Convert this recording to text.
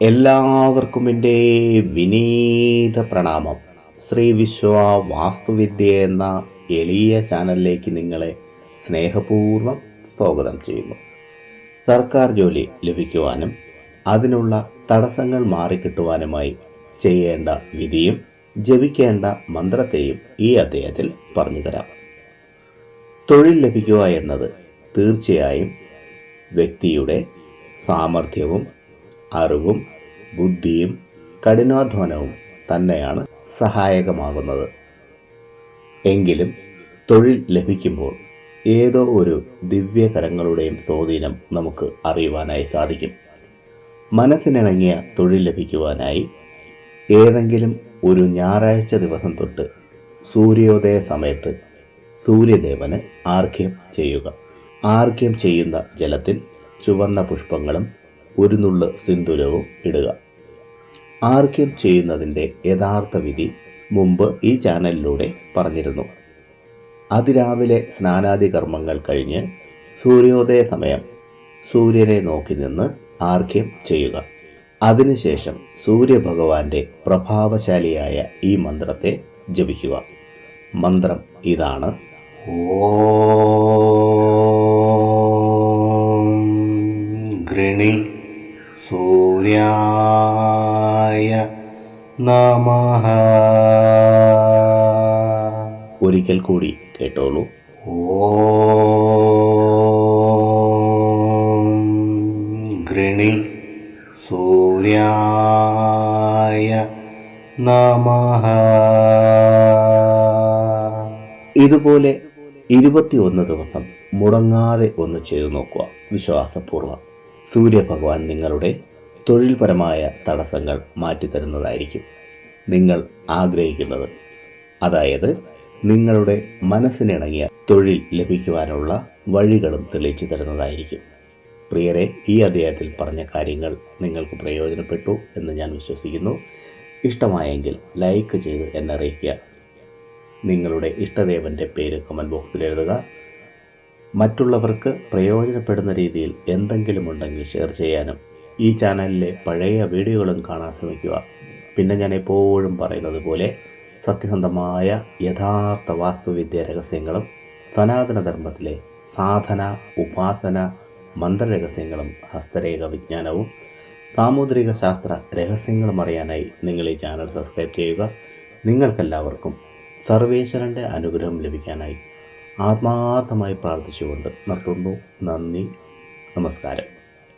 എല്ലാവർക്കും എൻ്റെ വിനീത പ്രണാമം. ശ്രീ വിശ്വ വാസ്തുവിദ്യ എന്ന എളിയ ചാനലിലേക്ക് നിങ്ങളെ സ്നേഹപൂർവ്വം സ്വാഗതം ചെയ്യുന്നു. സർക്കാർ ജോലി ലഭിക്കുവാനും അതിനുള്ള തടസ്സങ്ങൾ മാറിക്കിട്ടുവാനുമായി ചെയ്യേണ്ട വിധിയും ജപിക്കേണ്ട മന്ത്രത്തെയും ഈ അധ്യായത്തിൽ പറഞ്ഞു തരാം. തൊഴിൽ ലഭിക്കുക എന്നത് തീർച്ചയായും വ്യക്തിയുടെ സാമർഥ്യവും അറിവും ബുദ്ധിയും കഠിനാധ്വാനവും തന്നെയാണ് സഹായകമാകുന്നത്. എങ്കിലും തൊഴിൽ ലഭിക്കുമ്പോൾ ഏതോ ഒരു ദിവ്യകരങ്ങളുടെയും സ്വാധീനം നമുക്ക് അറിയുവാനായി സാധിക്കും. മനസ്സിനിണങ്ങിയ തൊഴിൽ ലഭിക്കുവാനായി ഏതെങ്കിലും ഒരു ഞായറാഴ്ച ദിവസം തൊട്ട് സൂര്യോദയ സമയത്ത് സൂര്യദേവന് ആർഘ്യം ചെയ്യുക. ആർഘ്യം ചെയ്യുന്ന ജലത്തിൽ ചുവന്ന പുഷ്പങ്ങളും ഒരു നുള്ള് സിന്ദൂരവും ഇടുക. ആർഘ്യം ചെയ്യുന്നതിൻ്റെ യഥാർത്ഥ വിധി മുമ്പ് ഈ ചാനലിലൂടെ പറഞ്ഞിരുന്നു. അതിരാവിലെ സ്നാനാദി കർമ്മങ്ങൾ കഴിഞ്ഞ് സൂര്യോദയ സമയം സൂര്യനെ നോക്കി നിന്ന് ആർഘ്യം ചെയ്യുക. അതിനുശേഷം സൂര്യഭഗവാന്റെ പ്രഭാവശാലിയായ ഈ മന്ത്രത്തെ ജപിക്കുക. മന്ത്രം ഇതാണ്: ഓം ഗൃണി സൂര്യായ നമഃ. ഒരിക്കൽ കൂടി കേട്ടോളൂ. ഓം ഗൃണി സൂര്യായ നമഃ. ഇതുപോലെ 21 ദിവസം മുടങ്ങാതെ ഒന്ന് ചെയ്തു നോക്കുക. വിശ്വാസപൂർവ്വം സൂര്യഭഗവാൻ നിങ്ങളുടെ തൊഴിൽപരമായ തടസ്സങ്ങൾ മാറ്റിത്തരുന്നതായിരിക്കും. നിങ്ങൾ ആഗ്രഹിക്കുന്നത്, അതായത് നിങ്ങളുടെ മനസ്സിനിണങ്ങിയ തൊഴിൽ ലഭിക്കുവാനുള്ള വഴികളും തെളിയിച്ചു തരുന്നതായിരിക്കും. പ്രിയരെ, ഈ അധ്യായത്തിൽ പറഞ്ഞ കാര്യങ്ങൾ നിങ്ങൾക്ക് പ്രയോജനപ്പെട്ടു എന്ന് ഞാൻ വിശ്വസിക്കുന്നു. ഇഷ്ടമായെങ്കിൽ ലൈക്ക് ചെയ്ത് എന്നെ അറിയിക്കുക. നിങ്ങളുടെ ഇഷ്ടദേവൻ്റെ പേര് കമൻറ്റ് ബോക്സിൽ എഴുതുക. മറ്റുള്ളവർക്ക് പ്രയോജനപ്പെടുന്ന രീതിയിൽ എന്തെങ്കിലും ഉണ്ടെങ്കിൽ ഷെയർ ചെയ്യാനും ഈ ചാനലിലെ പഴയ വീഡിയോകളും കാണാൻ ശ്രമിക്കുക. പിന്നെ ഞാൻ എപ്പോഴും പറയുന്നത് പോലെ സത്യസന്ധമായ യഥാർത്ഥ വാസ്തുവിദ്യ രഹസ്യങ്ങളും സനാതനധർമ്മത്തിലെ സാധന ഉപാസന മന്ത്രരഹസ്യങ്ങളും ഹസ്തരേഖ വിജ്ഞാനവും സാമുദ്രിക ശാസ്ത്ര രഹസ്യങ്ങളും അറിയാനായി നിങ്ങൾ ഈ ചാനൽ സബ്സ്ക്രൈബ് ചെയ്യുക. നിങ്ങൾക്കെല്ലാവർക്കും സർവേശ്വരൻ്റെ അനുഗ്രഹം ലഭിക്കാനായി ആത്മാർത്ഥമായി പ്രാർത്ഥിച്ചുകൊണ്ട് നിർത്തുന്നു. നന്ദി, നമസ്കാരം.